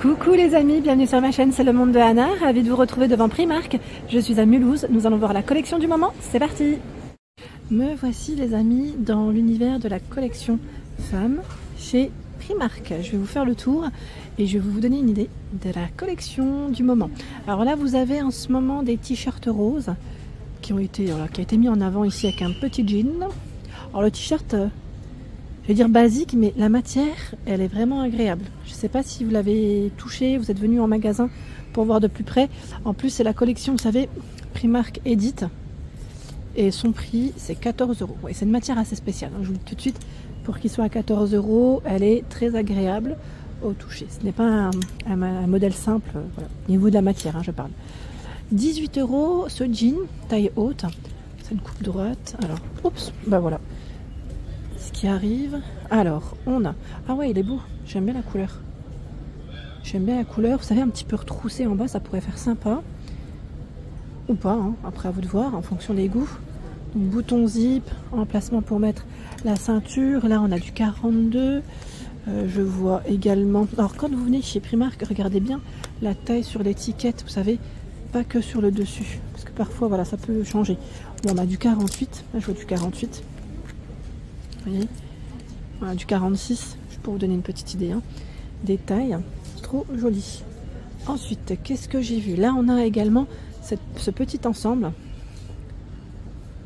Coucou les amis, bienvenue sur ma chaîne, c'est le monde de Anna, ravie de vous retrouver devant Primark. Je suis à Mulhouse, nous allons voir la collection du moment, c'est parti. Me voici les amis dans l'univers de la collection femmes chez Primark. Je vais vous faire le tour et je vais vous donner une idée de la collection du moment. Alors là vous avez en ce moment des t-shirts roses qui ont été, qui a été mis en avant ici avec un petit jean. Alors le t-shirt... je vais dire basique, mais la matière, elle est vraiment agréable. Je ne sais pas si vous l'avez touché, vous êtes venu en magasin pour voir de plus près. En plus, c'est la collection, vous savez, Primark Edit. Et son prix, c'est 14 €. Ouais, c'est une matière assez spéciale, hein, je vous le dis tout de suite. Pour qu'il soit à 14 €, elle est très agréable au toucher. Ce n'est pas un modèle simple, voilà. Au niveau de la matière, hein, je parle. 18 € ce jean, taille haute. C'est une coupe droite. Alors, oups, bah voilà. Qui arrive. Alors, on a... ah ouais, il est beau. J'aime bien la couleur. J'aime bien la couleur. Vous savez, un petit peu retroussé en bas, ça pourrait faire sympa. Ou pas, hein. Après à vous de voir, en fonction des goûts. Donc, bouton zip, emplacement pour mettre la ceinture. Là, on a du 42. Je vois également... alors, quand vous venez chez Primark, regardez bien la taille sur l'étiquette. Vous savez, pas que sur le dessus. Parce que parfois, voilà, ça peut changer. Bon, on a du 48. Là, je vois du 48. Vous voyez, voilà, du 46, juste pour vous donner une petite idée, hein. Des tailles trop jolies. Ensuite, qu'est-ce que j'ai vu? Là, on a également ce petit ensemble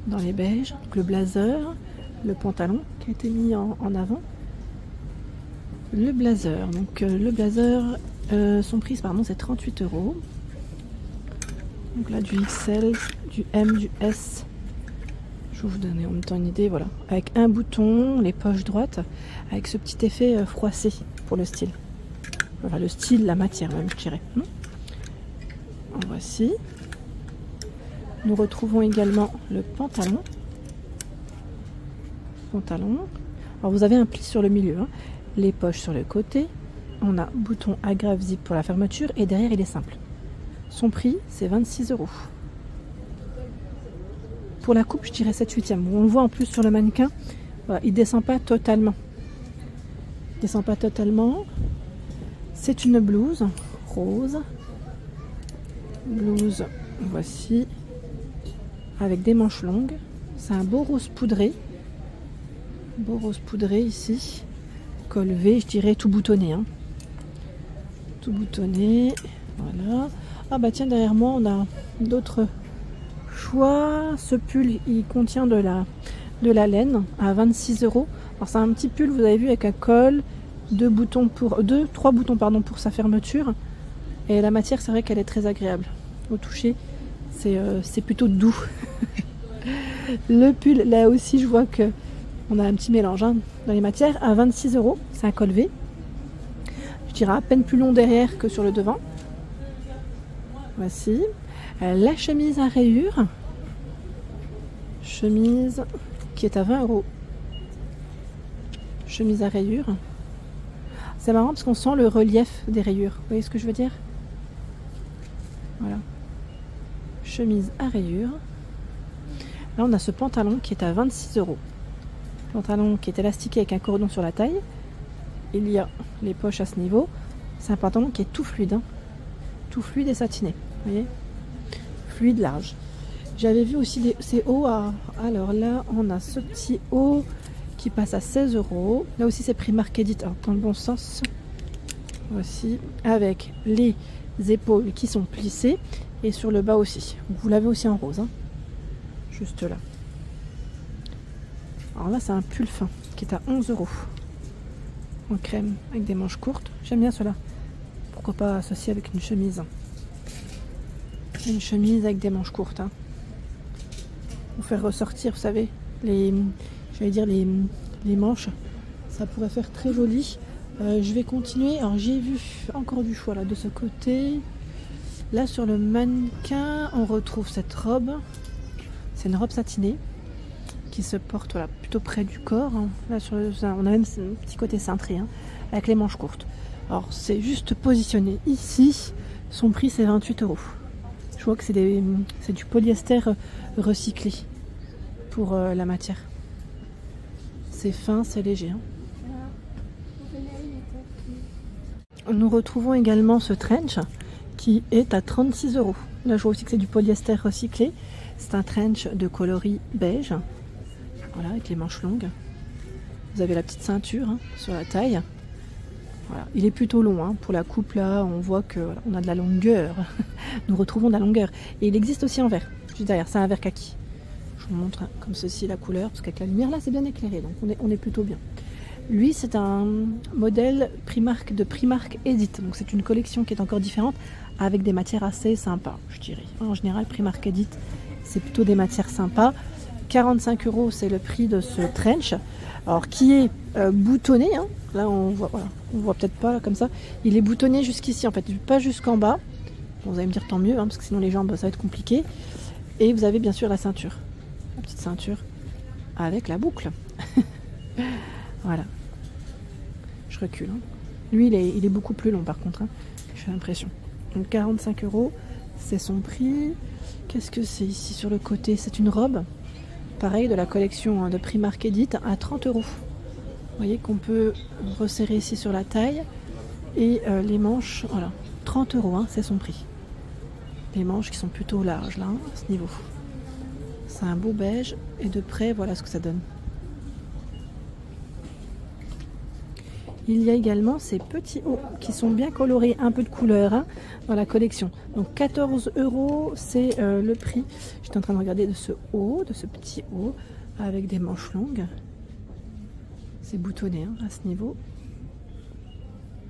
dans les beiges, donc le blazer, le pantalon qui a été mis en avant. Le blazer, donc le blazer, son prix, pardon, c'est 38 €. Donc là, du XL, du M, du S. Je vais vous donner en même temps une idée, voilà. Avec un bouton, les poches droites, avec ce petit effet froissé pour le style. Voilà, le style, la matière même, je dirais. En voici. Nous retrouvons également le pantalon. Alors vous avez un pli sur le milieu, hein. Les poches sur le côté. On a bouton agrafe zip pour la fermeture et derrière il est simple. Son prix, c'est 26 €. Pour la coupe, je dirais 7/8e. On le voit en plus sur le mannequin, voilà, il descend pas totalement. Il descend pas totalement. C'est une blouse rose. Blouse, voici, avec des manches longues. C'est un beau rose poudré. Beau rose poudré ici. Col V, je dirais tout boutonné, hein. Tout boutonné. Voilà. Ah bah tiens, derrière moi, on a d'autres choix. Ce pull, il contient de la laine à 26 €. Alors c'est un petit pull, vous avez vu, avec un col, trois boutons pour sa fermeture. Et la matière, c'est vrai qu'elle est très agréable au toucher. C'est plutôt doux. Le pull, là aussi, je vois que on a un petit mélange, hein, dans les matières à 26 €. C'est un col V. Je dirais à peine plus long derrière que sur le devant. Voici. La chemise à rayures. Chemise qui est à 20 €. Chemise à rayures. C'est marrant parce qu'on sent le relief des rayures. Vous voyez ce que je veux dire? Voilà. Chemise à rayures. Là, on a ce pantalon qui est à 26 €. Pantalon qui est élastiqué avec un cordon sur la taille. Il y a les poches à ce niveau. C'est un pantalon qui est tout fluide, hein. Tout fluide et satiné. Vous voyez? Fluide, large. J'avais vu aussi ces hauts à... alors là, on a ce petit haut qui passe à 16 €. Là aussi, c'est Primark Edit, hein, dans le bon sens. Voici, avec les épaules qui sont plissées. Et sur le bas aussi. Vous l'avez aussi en rose, hein. Juste là. Alors là, c'est un pull fin qui est à 11 €. En crème, avec des manches courtes. J'aime bien cela. Pourquoi pas associer avec une chemise. Une chemise avec des manches courtes, hein. Pour faire ressortir, vous savez, les manches. Ça pourrait faire très joli. Je vais continuer. Alors j'ai vu encore du choix là de ce côté. Là sur le mannequin, on retrouve cette robe. C'est une robe satinée qui se porte, voilà, plutôt près du corps, hein. Là on a même un petit côté cintré, hein, avec les manches courtes. Alors c'est juste positionné ici. Son prix c'est 28 €. Je vois que c'est du polyester recyclé pour la matière. C'est fin, c'est léger, hein. Nous retrouvons également ce trench qui est à 36 €. Là, je vois aussi que c'est du polyester recyclé. C'est un trench de coloris beige. Voilà, avec les manches longues. Vous avez la petite ceinture hein, sur la taille. Voilà. Il est plutôt long hein. Pour la coupe là, on voit que voilà, on a de la longueur. Nous retrouvons de la longueur. Et il existe aussi en vert. Juste derrière, c'est un vert kaki. Je vous montre hein, comme ceci la couleur, parce qu'avec la lumière là, c'est bien éclairé, donc on est plutôt bien. Lui, c'est un modèle Primark de Primark Edit. Donc c'est une collection qui est encore différente, avec des matières assez sympas, je dirais. En général, Primark Edit, c'est plutôt des matières sympas. 45 €, c'est le prix de ce trench. Alors, qui est boutonné. Hein. Là, on voit, voilà, on voit peut-être pas là, comme ça. Il est boutonné jusqu'ici, en fait, pas jusqu'en bas. Bon, vous allez me dire tant mieux, hein, parce que sinon les jambes, ça va être compliqué. Et vous avez bien sûr la ceinture. La petite ceinture avec la boucle. Voilà. Je recule. Hein. Lui, il est beaucoup plus long par contre. Hein. J'ai l'impression. Donc 45 €, c'est son prix. Qu'est-ce que c'est ici sur le côté? C'est une robe. Pareil, de la collection de Primark Edit à 30 €. Vous voyez qu'on peut resserrer ici sur la taille. Et les manches, voilà. 30 €, hein, c'est son prix. Les manches qui sont plutôt larges là, hein, à ce niveau. C'est un beau beige. Et de près, voilà ce que ça donne. Il y a également ces petits hauts qui sont bien colorés, un peu de couleur hein, dans la collection. Donc 14 €, c'est le prix. J'étais en train de regarder de ce haut, de ce petit haut, avec des manches longues. C'est boutonné hein, à ce niveau.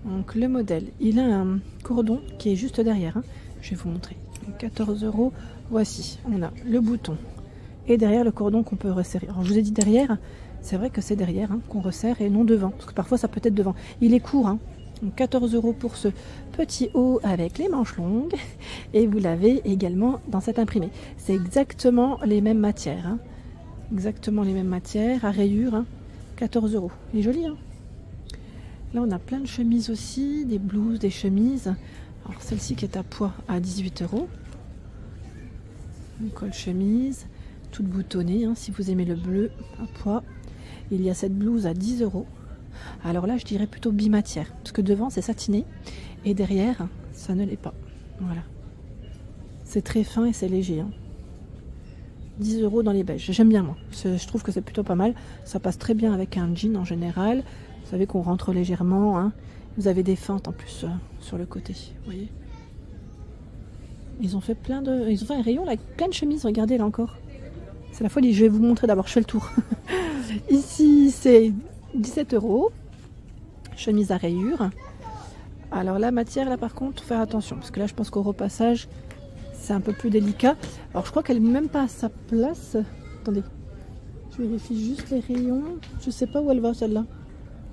Donc le modèle, il a un cordon qui est juste derrière. Hein. Je vais vous montrer. Donc 14 €, voici. On a le bouton et derrière le cordon qu'on peut resserrer. Alors je vous ai dit derrière. C'est vrai que c'est derrière hein, qu'on resserre et non devant. Parce que parfois ça peut être devant. Il est court. Hein. Donc 14 € pour ce petit haut avec les manches longues. Et vous l'avez également dans cet imprimé. C'est exactement les mêmes matières. Hein. Exactement les mêmes matières. À rayures. Hein. 14 €. Il est joli. Hein. Là on a plein de chemises aussi. Des blouses, des chemises. Alors celle-ci qui est à poids à 18 €. Une col chemise. Toute boutonnée. Hein, si vous aimez le bleu à poids. Il y a cette blouse à 10 €. Alors là, je dirais plutôt bimatière. Parce que devant, c'est satiné. Et derrière, ça ne l'est pas. Voilà. C'est très fin et c'est léger. Hein. 10 € dans les beiges. J'aime bien, moi. Je trouve que c'est plutôt pas mal. Ça passe très bien avec un jean en général. Vous savez qu'on rentre légèrement. Hein. Vous avez des feintes en plus sur le côté. Vous voyez. Ils ont fait Ils ont fait un rayon là, avec plein de chemises. Regardez là encore. C'est la folie. Je vais vous montrer d'abord. Je fais le tour. Ici, c'est 17 €. Chemise à rayures. Alors la matière, là par contre, faire attention. Parce que là, je pense qu'au repassage, c'est un peu plus délicat. Alors je crois qu'elle n'est même pas à sa place. Attendez. Je vérifie juste les rayons. Je sais pas où elle va celle-là.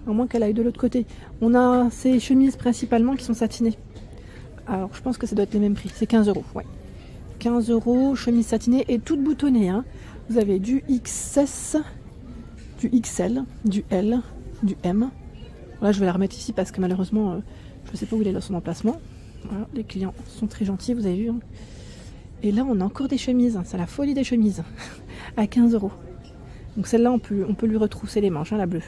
À moins qu'elle aille de l'autre côté. On a ces chemises principalement qui sont satinées. Alors je pense que ça doit être les mêmes prix. C'est 15 €. Ouais. 15 €, chemise satinée et toute boutonnée. Hein. Vous avez du XS, du XL, du L, du M. Là, je vais la remettre ici parce que malheureusement, je ne sais pas où il est là son emplacement. Voilà, les clients sont très gentils, vous avez vu. Hein. Et là, on a encore des chemises. Hein. C'est la folie des chemises. À 15 €. Donc celle-là, on peut lui retrousser les manches, hein, la bleue.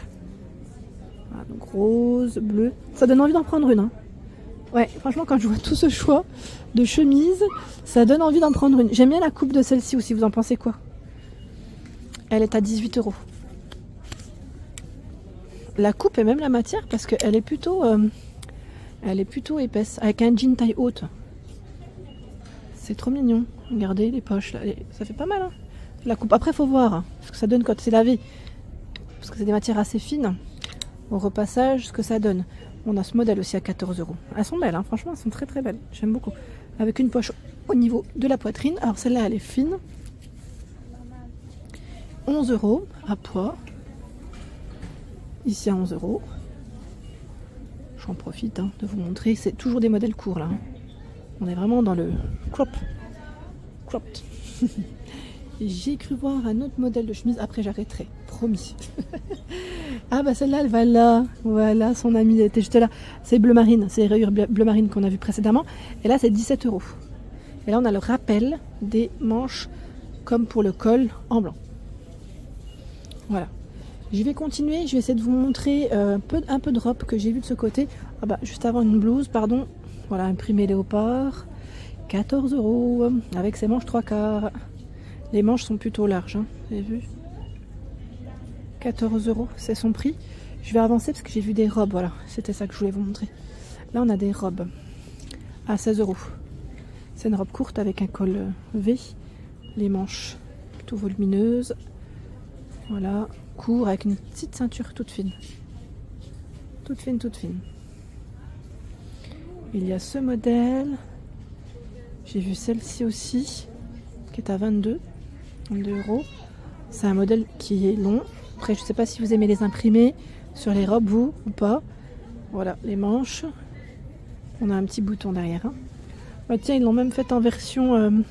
Voilà, donc rose, bleu. Ça donne envie d'en prendre une. Hein. Ouais, franchement, quand je vois tout ce choix de chemises, ça donne envie d'en prendre une. J'aime bien la coupe de celle-ci aussi, vous en pensez quoi? Elle est à 18 €. La coupe et même la matière, parce qu'elle est plutôt épaisse, avec un jean taille haute. C'est trop mignon. Regardez les poches, là. Ça fait pas mal. Hein, la coupe. Après, il faut voir hein, ce que ça donne quand c'est lavé. Parce que c'est des matières assez fines. Au repassage, ce que ça donne. On a ce modèle aussi à 14 €. Elles sont belles, hein, franchement, elles sont très très belles. J'aime beaucoup. Avec une poche au niveau de la poitrine. Alors celle-là, elle est fine. 11 € à poids. Ici à 11 €. J'en profite hein, de vous montrer. C'est toujours des modèles courts là. Hein. On est vraiment dans le cropped. J'ai cru voir un autre modèle de chemise. Après j'arrêterai. Promis. Ah bah celle-là, elle va là. Voilà, son amie elle était juste là. C'est bleu marine. C'est les rayures bleu marine qu'on a vu précédemment. Et là, c'est 17 €. Et là, on a le rappel des manches comme pour le col en blanc. Voilà. Je vais continuer, je vais essayer de vous montrer un peu de robe que j'ai vu de ce côté. Ah bah, juste avant une blouse, pardon. Voilà, imprimé léopard. 14 € avec ses manches 3/4. Les manches sont plutôt larges, hein, vous avez vu. 14 €, c'est son prix. Je vais avancer parce que j'ai vu des robes, voilà. C'était ça que je voulais vous montrer. Là, on a des robes à 16 €. C'est une robe courte avec un col V. Les manches plutôt volumineuses. Voilà, court avec une petite ceinture toute fine. Toute fine, toute fine. Il y a ce modèle. J'ai vu celle-ci aussi, qui est à 22 €. C'est un modèle qui est long. Après, je ne sais pas si vous aimez les imprimer sur les robes, vous, ou pas. Voilà, les manches. On a un petit bouton derrière. Hein. Bah, tiens, ils l'ont même fait en version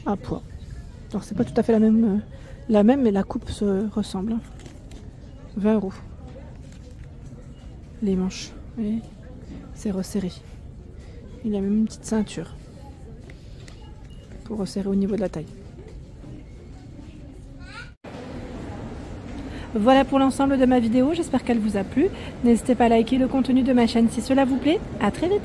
à poids. Alors, c'est pas tout à fait la même, mais la coupe se ressemble. Hein. 20 €. Les manches, vous voyez, c'est resserré. Il y a même une petite ceinture pour resserrer au niveau de la taille. Voilà pour l'ensemble de ma vidéo, j'espère qu'elle vous a plu. N'hésitez pas à liker le contenu de ma chaîne si cela vous plaît. À très vite.